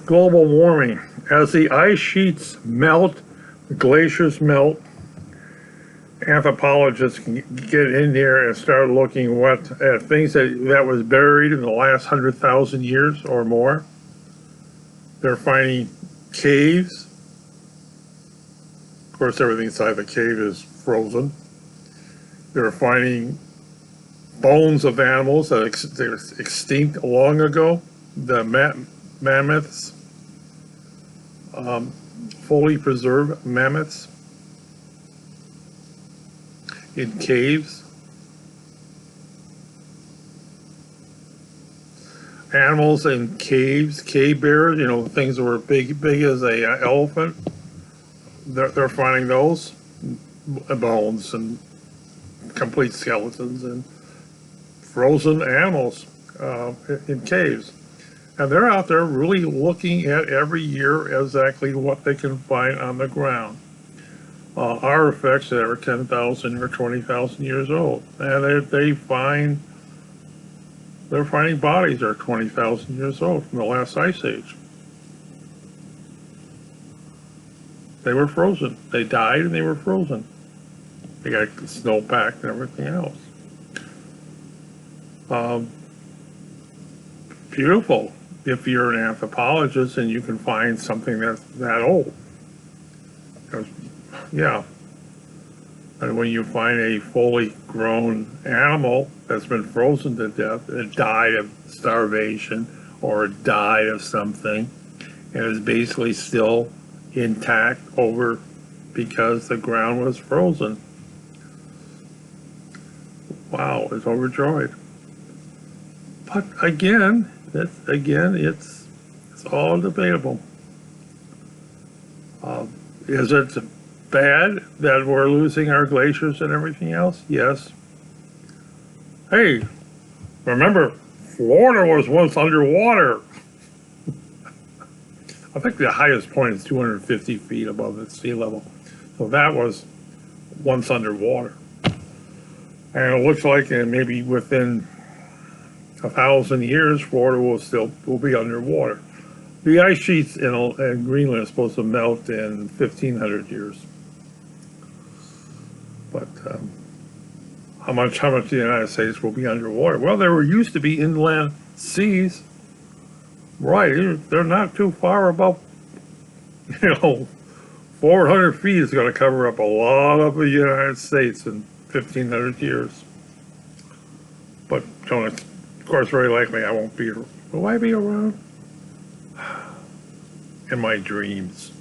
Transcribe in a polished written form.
global warming. As the ice sheets melt, the glaciers melt, anthropologists can get in there and start looking at things that was buried in the last 100,000 years or more. They're finding caves. Of course, everything inside the cave is frozen. They're finding bones of animals that are extinct long ago. The mammoths, fully preserved mammoths in caves. Animals in caves, cave bears, things that were big as a elephant. They're finding those bones and complete skeletons and frozen animals in caves. And they're out there really looking at every year exactly what they can find on the ground. Artifacts that are 10,000 or 20,000 years old. And they're finding bodies that are 20,000 years old from the last ice age. They were frozen. They died and they were frozen. They got snowpack and everything else. Beautiful if you're an anthropologist and you can find something that's that old. Yeah. And when you find a fully grown animal that's been frozen to death and died of starvation or died of something and is basically still intact because the ground was frozen. Wow, it's overjoyed. But again, it's all debatable. Is it bad that we're losing our glaciers and everything else? Yes. Hey, remember, Florida was once underwater. I think the highest point is 250 feet above the sea level. So that was once underwater. And it looks like maybe within 1,000 years, Florida will be underwater. The ice sheets in Greenland are supposed to melt in 1,500 years. But how much the United States will be underwater? Well, there used to be inland seas. Right, they're not too far above, 400 feet is going to cover up a lot of the United States in 1,500 years. But, of course, very likely I won't be. Will I be around? In my dreams.